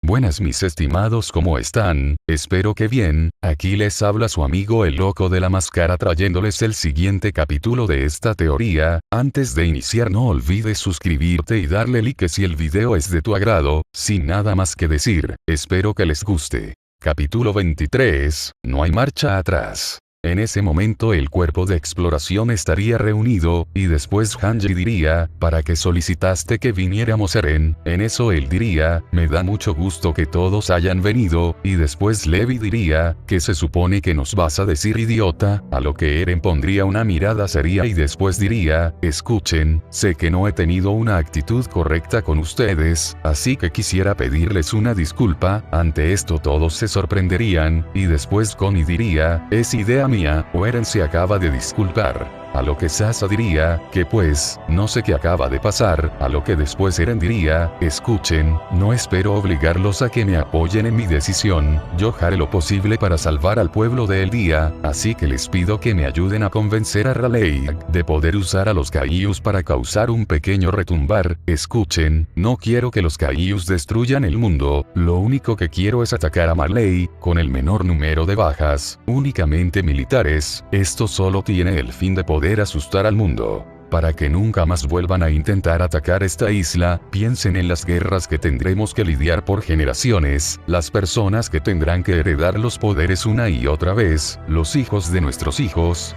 Buenas mis estimados, ¿cómo están? Espero que bien. Aquí les habla su amigo el loco de la máscara trayéndoles el siguiente capítulo de esta teoría. Antes de iniciar no olvides suscribirte y darle like si el video es de tu agrado. Sin nada más que decir, espero que les guste. Capítulo 23, no hay marcha atrás. En ese momento el cuerpo de exploración estaría reunido, y después Hanji diría, ¿para qué solicitaste que viniéramos Eren? En eso él diría, me da mucho gusto que todos hayan venido, y después Levi diría, ¿qué se supone que nos vas a decir idiota? A lo que Eren pondría una mirada seria y después diría, escuchen, sé que no he tenido una actitud correcta con ustedes, así que quisiera pedirles una disculpa. Ante esto todos se sorprenderían, y después Connie diría, es idea mía, o Eren se acaba de disculpar. A lo que Sasa diría, que pues, no sé qué acaba de pasar, a lo que después Eren diría, escuchen, no espero obligarlos a que me apoyen en mi decisión, yo haré lo posible para salvar al pueblo de Eldia, así que les pido que me ayuden a convencer a Raleigh de poder usar a los Kaijus para causar un pequeño retumbar. Escuchen, no quiero que los Kaijus destruyan el mundo, lo único que quiero es atacar a Marley, con el menor número de bajas, únicamente militares, esto solo tiene el fin de poder asustar al mundo. Para que nunca más vuelvan a intentar atacar esta isla, piensen en las guerras que tendremos que lidiar por generaciones, las personas que tendrán que heredar los poderes una y otra vez, los hijos de nuestros hijos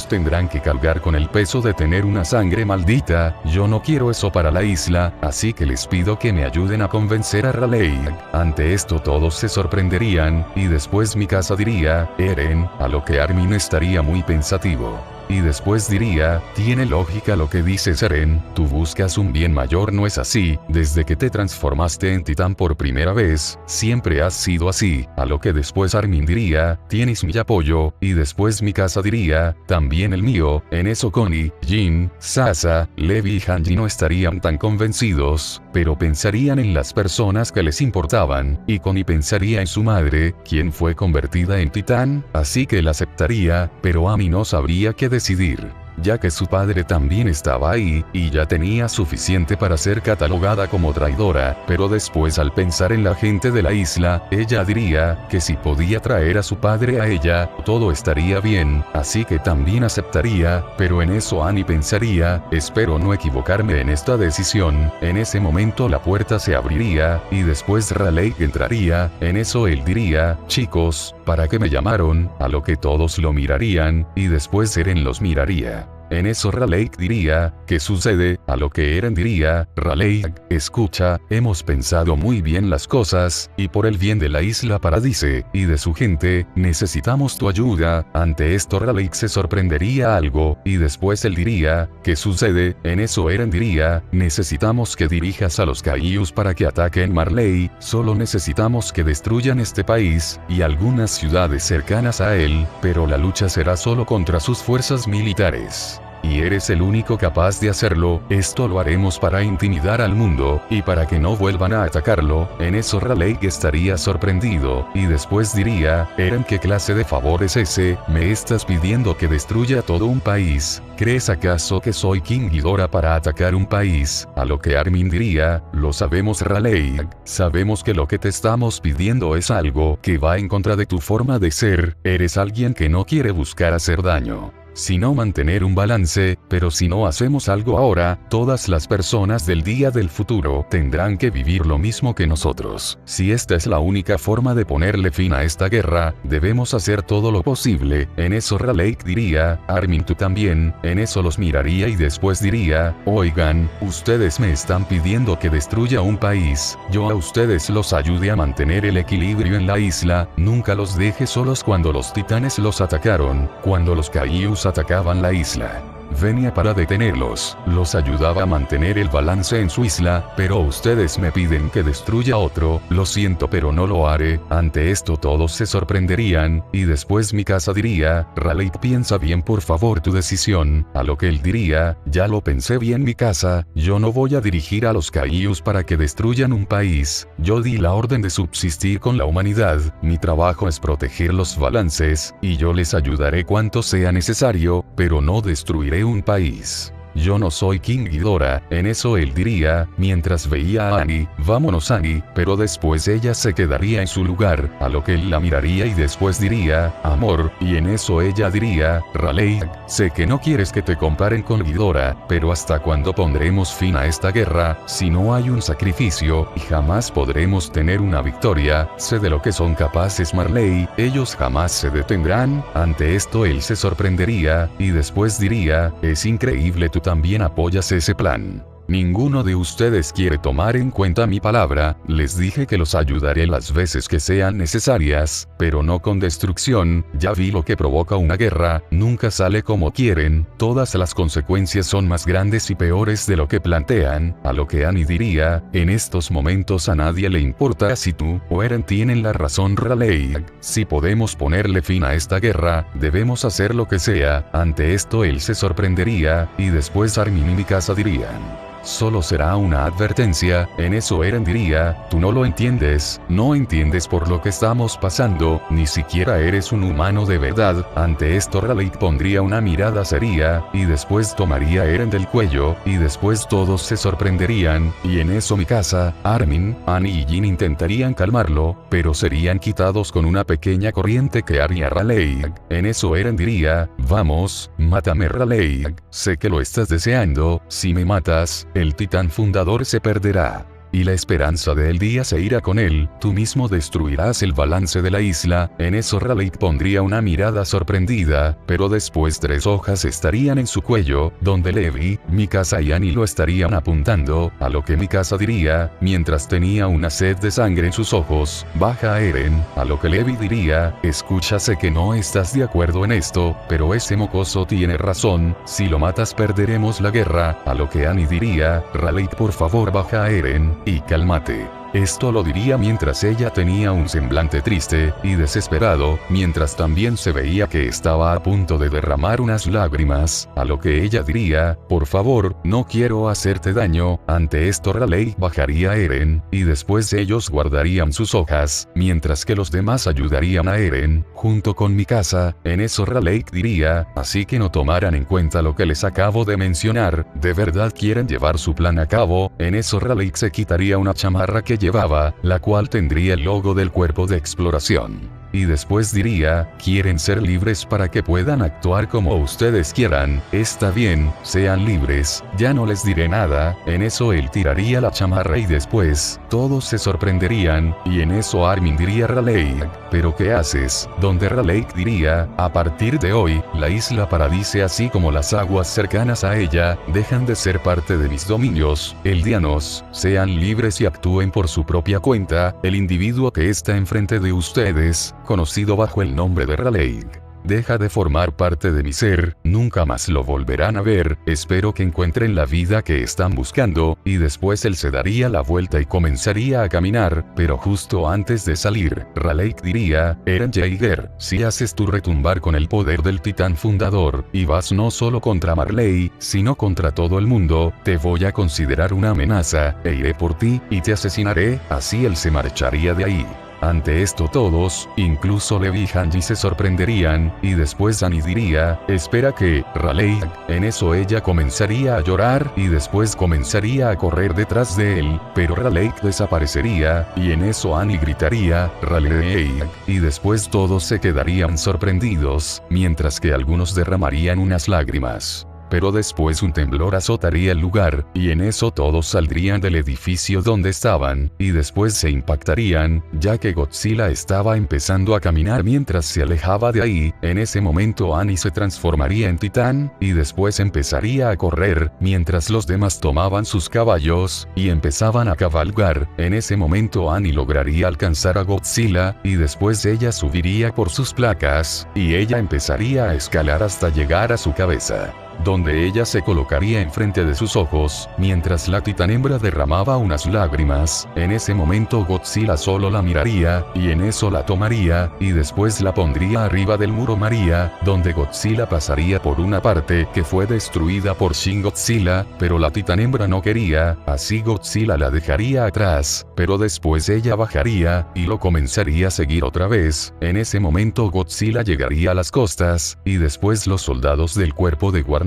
tendrán que cargar con el peso de tener una sangre maldita. Yo no quiero eso para la isla, así que les pido que me ayuden a convencer a Raleigh. Ante esto todos se sorprenderían, y después Mikasa diría, Eren, a lo que Armin estaría muy pensativo. Y después diría, tiene lógica lo que dices Eren, tú buscas un bien mayor, ¿no es así? Desde que te transformaste en titán por primera vez, siempre has sido así. A lo que después Armin diría, tienes mi apoyo, y después Mikasa diría, también el mío. En eso Connie, Jin, Sasa, Levi y Hanji no estarían tan convencidos, pero pensarían en las personas que les importaban, y Connie pensaría en su madre, quien fue convertida en titán, así que él aceptaría, pero Ami no sabría qué decidir, ya que su padre también estaba ahí, y ya tenía suficiente para ser catalogada como traidora, pero después al pensar en la gente de la isla, ella diría, que si podía traer a su padre a ella, todo estaría bien, así que también aceptaría, pero en eso Annie pensaría, espero no equivocarme en esta decisión. En ese momento la puerta se abriría, y después Raleigh entraría. En eso él diría, chicos, ¿para qué me llamaron? A lo que todos lo mirarían, y después Eren los miraría. En eso Raleigh diría, ¿qué sucede? A lo que Eren diría, Raleigh, escucha, hemos pensado muy bien las cosas, y por el bien de la isla Paradise, y de su gente, necesitamos tu ayuda. Ante esto Raleigh se sorprendería algo, y después él diría, ¿qué sucede? En eso Eren diría, necesitamos que dirijas a los Kaijus para que ataquen Marley, solo necesitamos que destruyan este país, y algunas ciudades cercanas a él, pero la lucha será solo contra sus fuerzas militares. Y eres el único capaz de hacerlo, esto lo haremos para intimidar al mundo, y para que no vuelvan a atacarlo. En eso Raleigh estaría sorprendido, y después diría, Eren, ¿qué clase de favor es ese? ¿Me estás pidiendo que destruya todo un país? ¿Crees acaso que soy King Ghidorah para atacar un país? A lo que Armin diría, lo sabemos Raleigh, sabemos que lo que te estamos pidiendo es algo que va en contra de tu forma de ser, eres alguien que no quiere buscar hacer daño, sino mantener un balance, pero si no hacemos algo ahora, todas las personas del día del futuro tendrán que vivir lo mismo que nosotros. Si esta es la única forma de ponerle fin a esta guerra, debemos hacer todo lo posible. En eso Raleigh diría, Armin, tú también. En eso los miraría y después diría, oigan, ustedes me están pidiendo que destruya un país, yo a ustedes los ayude a mantener el equilibrio en la isla, nunca los deje solos cuando los titanes los atacaron, cuando los Kaijus atacaban la isla. Venía para detenerlos, los ayudaba a mantener el balance en su isla, pero ustedes me piden que destruya otro, lo siento pero no lo haré. Ante esto todos se sorprenderían, y después Mikasa diría, Raleigh, piensa bien por favor tu decisión. A lo que él diría, ya lo pensé bien Mikasa, yo no voy a dirigir a los Kaijus para que destruyan un país, yo di la orden de subsistir con la humanidad, mi trabajo es proteger los balances, y yo les ayudaré cuanto sea necesario, pero no destruiré un país. yo no soy King Ghidorah. En eso él diría, mientras veía a Annie, vámonos Annie, pero después ella se quedaría en su lugar, a lo que él la miraría y después diría, amor, y en eso ella diría, Raleigh, sé que no quieres que te comparen con Ghidorah, pero ¿hasta cuándo pondremos fin a esta guerra? Si no hay un sacrificio, y jamás podremos tener una victoria. Sé de lo que son capaces Marley, ellos jamás se detendrán. Ante esto él se sorprendería, y después diría, es increíble, tú también apoyas ese plan. Ninguno de ustedes quiere tomar en cuenta mi palabra, les dije que los ayudaré las veces que sean necesarias, pero no con destrucción, ya vi lo que provoca una guerra, nunca sale como quieren, todas las consecuencias son más grandes y peores de lo que plantean, a lo que Annie diría, en estos momentos a nadie le importa si tú o Eren tienen la razón Raleigh, si podemos ponerle fin a esta guerra, debemos hacer lo que sea. Ante esto él se sorprendería, y después Armin y Mikasa dirían, solo será una advertencia. En eso Eren diría, tú no lo entiendes, no entiendes por lo que estamos pasando, ni siquiera eres un humano de verdad. Ante esto Raleigh pondría una mirada seria, y después tomaría a Eren del cuello, y después todos se sorprenderían, y en eso Mikasa, Armin, Annie y Jin intentarían calmarlo, pero serían quitados con una pequeña corriente que haría Raleigh. En eso Eren diría, vamos, mátame Raleigh, sé que lo estás deseando, si me matas, el titán fundador se perderá. Y la esperanza del día se irá con él, tú mismo destruirás el balance de la isla. En eso Raleigh pondría una mirada sorprendida, pero después 3 hojas estarían en su cuello, donde Levi, Mikasa y Annie lo estarían apuntando, a lo que Mikasa diría, mientras tenía una sed de sangre en sus ojos, baja a Eren, a lo que Levi diría, escucha, sé que no estás de acuerdo en esto, pero ese mocoso tiene razón, si lo matas perderemos la guerra, a lo que Annie diría, Raleigh por favor baja a Eren, y cálmate. Esto lo diría mientras ella tenía un semblante triste y desesperado, mientras también se veía que estaba a punto de derramar unas lágrimas, a lo que ella diría, por favor, no quiero hacerte daño. Ante esto Raleigh bajaría a Eren, y después ellos guardarían sus hojas, mientras que los demás ayudarían a Eren, junto con Mikasa. En eso Raleigh diría, así que no tomaran en cuenta lo que les acabo de mencionar, ¿de verdad quieren llevar su plan a cabo? En eso Raleigh se quitaría una chamarra que llevaba, la cual tendría el logo del cuerpo de exploración. Y después diría, quieren ser libres para que puedan actuar como ustedes quieran, está bien, sean libres, ya no les diré nada. En eso él tiraría la chamarra y después, todos se sorprenderían, y en eso Armin diría Raleigh, ¿pero qué haces? Donde Raleigh diría, a partir de hoy, la isla Paradise así como las aguas cercanas a ella, dejan de ser parte de mis dominios, eldianos, sean libres y actúen por su propia cuenta. El individuo que está enfrente de ustedes, conocido bajo el nombre de Raleigh, deja de formar parte de mi ser, nunca más lo volverán a ver, espero que encuentren la vida que están buscando. Y después él se daría la vuelta y comenzaría a caminar, pero justo antes de salir, Raleigh diría, Eren Jaeger, si haces tu retumbar con el poder del titán fundador, y vas no solo contra Marley, sino contra todo el mundo, te voy a considerar una amenaza, e iré por ti, y te asesinaré. Así él se marcharía de ahí. Ante esto todos, incluso Levi y Hanji se sorprenderían, y después Annie diría, espera que, Raleigh. En eso ella comenzaría a llorar, y después comenzaría a correr detrás de él, pero Raleigh desaparecería, y en eso Annie gritaría, Raleigh, y después todos se quedarían sorprendidos, mientras que algunos derramarían unas lágrimas. Pero después un temblor azotaría el lugar, y en eso todos saldrían del edificio donde estaban, y después se impactarían, ya que Godzilla estaba empezando a caminar mientras se alejaba de ahí. En ese momento Annie se transformaría en titán, y después empezaría a correr, mientras los demás tomaban sus caballos, y empezaban a cabalgar. En ese momento Annie lograría alcanzar a Godzilla, y después ella subiría por sus placas, y ella empezaría a escalar hasta llegar a su cabeza, donde ella se colocaría enfrente de sus ojos, mientras la titán hembra derramaba unas lágrimas. En ese momento Godzilla solo la miraría, y en eso la tomaría, y después la pondría arriba del muro María, donde Godzilla pasaría por una parte que fue destruida por Shin Godzilla, pero la titán hembra no quería, así Godzilla la dejaría atrás, pero después ella bajaría, y lo comenzaría a seguir otra vez. En ese momento Godzilla llegaría a las costas, y después los soldados del cuerpo de guarnición,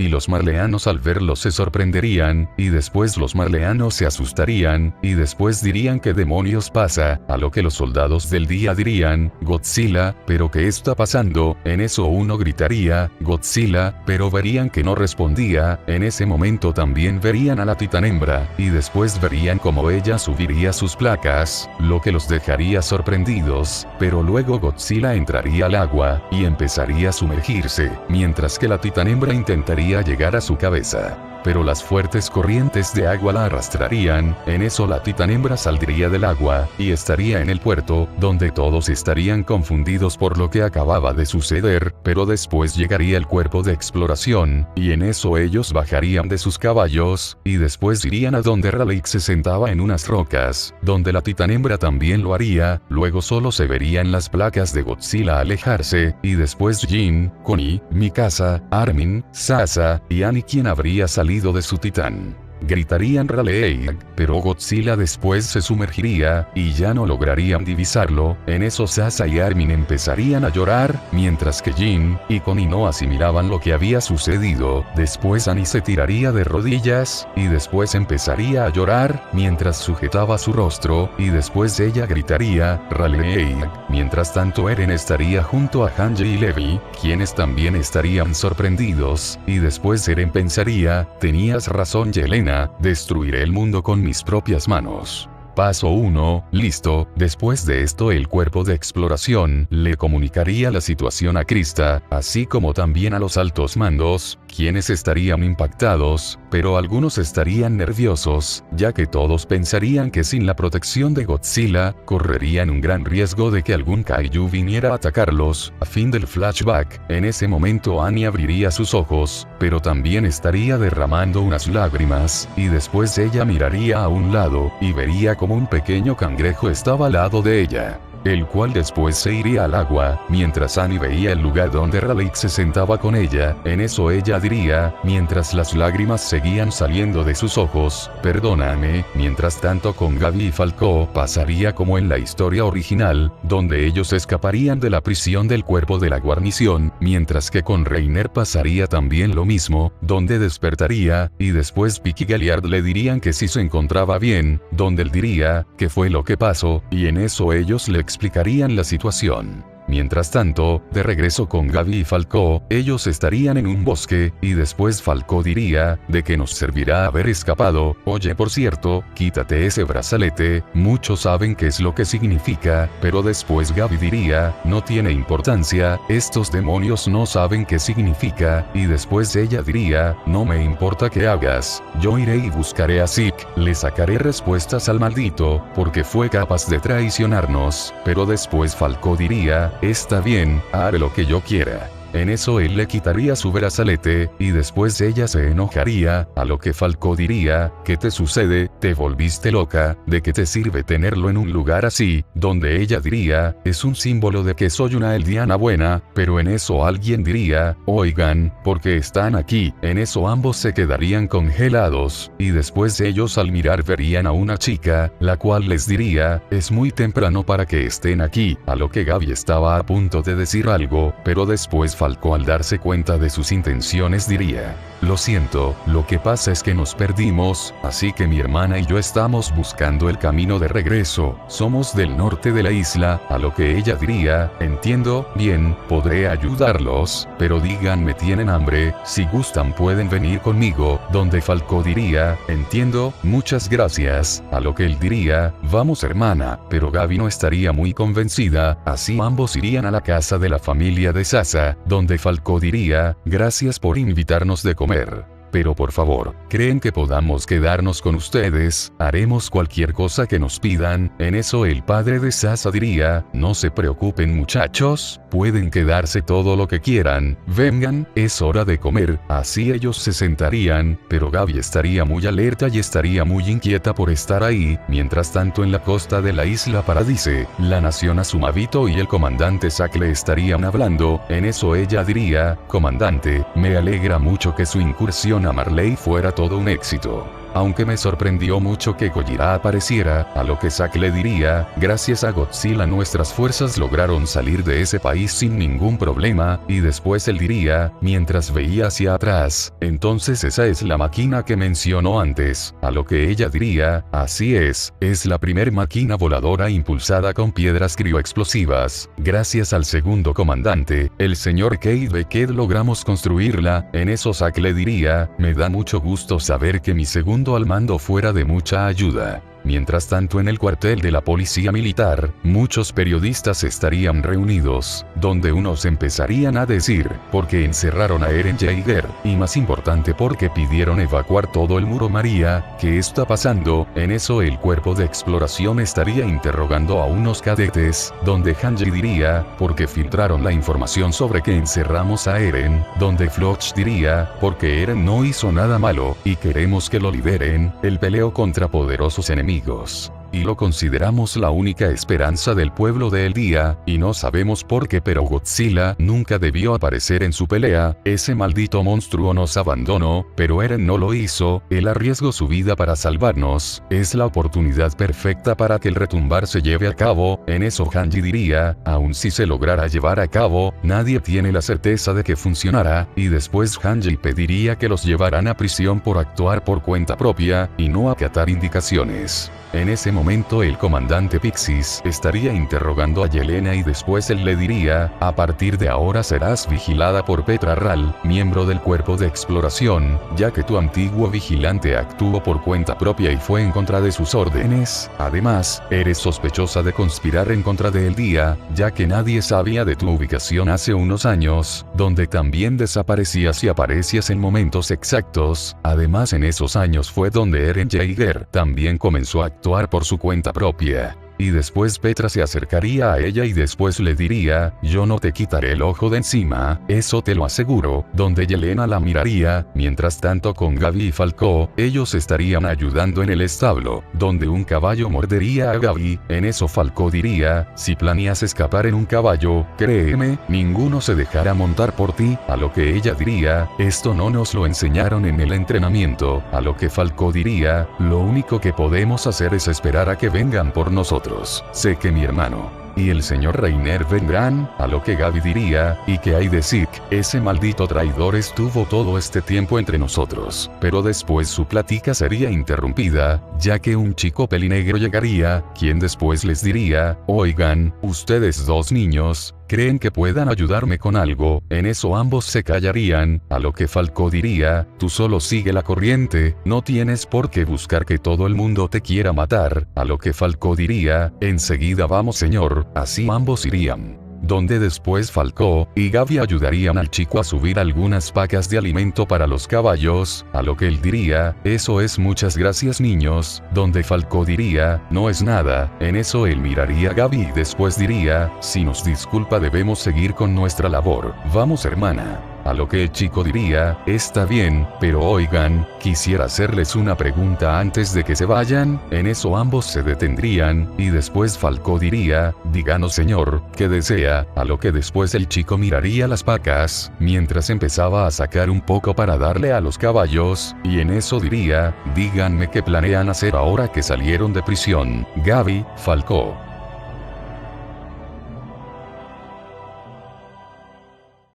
y los marleanos al verlo se sorprenderían, y después los marleanos se asustarían, y después dirían ¿qué demonios pasa? A lo que los soldados del día dirían, Godzilla, ¿pero qué está pasando? En eso uno gritaría, Godzilla, pero verían que no respondía, en ese momento también verían a la titanhembra, y después verían cómo ella subiría sus placas, lo que los dejaría sorprendidos, pero luego Godzilla entraría al agua, y empezaría a sumergirse, mientras que la titanhembra intentaría llegar a su cabeza. Pero las fuertes corrientes de agua la arrastrarían, en eso la titanhembra saldría del agua, y estaría en el puerto, donde todos estarían confundidos por lo que acababa de suceder, pero después llegaría el cuerpo de exploración, y en eso ellos bajarían de sus caballos, y después irían a donde Raleigh se sentaba en unas rocas, donde la titanhembra también lo haría, luego solo se verían las placas de Godzilla alejarse, y después Jin, Connie, Mikasa, Armin, Sasa, y Annie quien habría salido de su titán. Gritarían Raleigh, pero Godzilla después se sumergiría, y ya no lograrían divisarlo, en eso Sasa y Armin empezarían a llorar, mientras que Jin y Connie no asimilaban lo que había sucedido, después Annie se tiraría de rodillas, y después empezaría a llorar, mientras sujetaba su rostro, y después ella gritaría, Raleigh, mientras tanto Eren estaría junto a Hanji y Levi, quienes también estarían sorprendidos, y después Eren pensaría, tenías razón Yelena, destruiré el mundo con mis propias manos. Paso 1, listo. Después de esto el cuerpo de exploración le comunicaría la situación a Krista, así como también a los altos mandos, quienes estarían impactados, pero algunos estarían nerviosos, ya que todos pensarían que sin la protección de Godzilla, correrían un gran riesgo de que algún kaiju viniera a atacarlos. A fin del flashback, en ese momento Annie abriría sus ojos, pero también estaría derramando unas lágrimas, y después ella miraría a un lado, y vería como un pequeño cangrejo estaba al lado de ella, el cual después se iría al agua, mientras Annie veía el lugar donde Raleigh se sentaba con ella, en eso ella diría, mientras las lágrimas seguían saliendo de sus ojos, perdóname, mientras tanto con Gaby y Falco pasaría como en la historia original, donde ellos escaparían de la prisión del cuerpo de la guarnición, mientras que con Reiner pasaría también lo mismo, donde despertaría, y después Vicky y Galliard le dirían que si se encontraba bien, donde él diría, ¿qué fue lo que pasó? Y en eso ellos le explicarían la situación. Mientras tanto, de regreso con Gaby y Falco, ellos estarían en un bosque, y después Falco diría, ¿de qué nos servirá haber escapado? Oye, por cierto, quítate ese brazalete, muchos saben qué es lo que significa, pero después Gaby diría, no tiene importancia, estos demonios no saben qué significa, y después ella diría, no me importa qué hagas, yo iré y buscaré a Zeke, le sacaré respuestas al maldito, porque fue capaz de traicionarnos, pero después Falco diría, está bien, haré lo que yo quiera. En eso él le quitaría su brazalete, y después ella se enojaría, a lo que Falco diría, ¿qué te sucede? ¿Te volviste loca? ¿De qué te sirve tenerlo en un lugar así? Donde ella diría, es un símbolo de que soy una eldiana buena, pero en eso alguien diría, oigan, ¿por qué están aquí? En eso ambos se quedarían congelados, y después ellos al mirar verían a una chica, la cual les diría, es muy temprano para que estén aquí, a lo que Gaby estaba a punto de decir algo, pero después Falco al darse cuenta de sus intenciones diría, lo siento, lo que pasa es que nos perdimos, así que mi hermana y yo estamos buscando el camino de regreso, somos del norte de la isla, a lo que ella diría, entiendo, bien, podré ayudarlos, pero díganme tienen hambre, si gustan pueden venir conmigo, donde Falco diría, entiendo, muchas gracias, a lo que él diría, vamos hermana, pero Gaby no estaría muy convencida, así ambos irían a la casa de la familia de Sasa, donde Falco diría, gracias por invitarnos de comer. Pero por favor, ¿creen que podamos quedarnos con ustedes? Haremos cualquier cosa que nos pidan. En eso el padre de Sasa diría, no se preocupen muchachos, pueden quedarse todo lo que quieran, vengan, es hora de comer. Así ellos se sentarían, pero Gaby estaría muy alerta y estaría muy inquieta por estar ahí. Mientras tanto en la costa de la isla Paradise, la nación Azumabito y el comandante Zack le estarían hablando. En eso ella diría, comandante, me alegra mucho que su incursión a Marley fuera todo un éxito. Aunque me sorprendió mucho que Gojira apareciera, a lo que Zack le diría, gracias a Godzilla nuestras fuerzas lograron salir de ese país sin ningún problema, y después él diría, mientras veía hacia atrás, entonces esa es la máquina que mencionó antes, a lo que ella diría, así es la primer máquina voladora impulsada con piedras crioexplosivas, gracias al segundo comandante, el señor Cade Beckett logramos construirla, en eso Zack le diría, me da mucho gusto saber que mi segundo al mando fuera de mucha ayuda. Mientras tanto en el cuartel de la policía militar, muchos periodistas estarían reunidos, donde unos empezarían a decir, ¿por qué encerraron a Eren Jaeger? Y más importante porque pidieron evacuar todo el muro María, ¿qué está pasando? En eso el cuerpo de exploración estaría interrogando a unos cadetes, donde Hanji diría, porque filtraron la información sobre que encerramos a Eren, donde Floch diría, porque Eren no hizo nada malo, y queremos que lo liberen, él peleó contra poderosos enemigos. Y lo consideramos la única esperanza del pueblo de El Día, y no sabemos por qué pero Godzilla nunca debió aparecer en su pelea, ese maldito monstruo nos abandonó, pero Eren no lo hizo, él arriesgó su vida para salvarnos, es la oportunidad perfecta para que el retumbar se lleve a cabo, en eso Hanji diría, aun si se lograra llevar a cabo, nadie tiene la certeza de que funcionará, y después Hanji pediría que los llevaran a prisión por actuar por cuenta propia, y no acatar indicaciones. En ese momento el comandante Pixis estaría interrogando a Yelena y después él le diría, a partir de ahora serás vigilada por Petra Ral, miembro del cuerpo de exploración, ya que tu antiguo vigilante actuó por cuenta propia y fue en contra de sus órdenes, además, eres sospechosa de conspirar en contra de El Día, ya que nadie sabía de tu ubicación hace unos años, donde también desaparecías y aparecías en momentos exactos, además en esos años fue donde Eren Jaeger también comenzó a actuar por su cuenta propia. Y después Petra se acercaría a ella y después le diría, yo no te quitaré el ojo de encima, eso te lo aseguro, donde Yelena la miraría, mientras tanto con Gabi y Falco, ellos estarían ayudando en el establo, donde un caballo mordería a Gabi, en eso Falco diría, si planeas escapar en un caballo, créeme, ninguno se dejará montar por ti, a lo que ella diría, esto no nos lo enseñaron en el entrenamiento, a lo que Falco diría, lo único que podemos hacer es esperar a que vengan por nosotros. Sé que mi hermano y el señor Reiner vendrán, a lo que Gabi diría, y que hay de Zeke, ese maldito traidor estuvo todo este tiempo entre nosotros, pero después su plática sería interrumpida, ya que un chico pelinegro llegaría, quien después les diría, oigan, ustedes dos niños, ¿creen que puedan ayudarme con algo? En eso ambos se callarían, a lo que Falco diría, tú solo sigue la corriente, no tienes por qué buscar que todo el mundo te quiera matar, a lo que Falco diría, enseguida vamos señor, así ambos irían. Donde después Falco y Gabi ayudarían al chico a subir algunas pacas de alimento para los caballos, a lo que él diría, eso es muchas gracias niños, donde Falco diría, no es nada, en eso él miraría a Gabi y después diría, si nos disculpa debemos seguir con nuestra labor, vamos hermana. A lo que el chico diría, está bien, pero oigan, quisiera hacerles una pregunta antes de que se vayan, en eso ambos se detendrían, y después Falco diría, díganos señor, ¿qué desea? A lo que después el chico miraría las pacas, mientras empezaba a sacar un poco para darle a los caballos, y en eso diría, díganme qué planean hacer ahora que salieron de prisión, Gabi, Falco.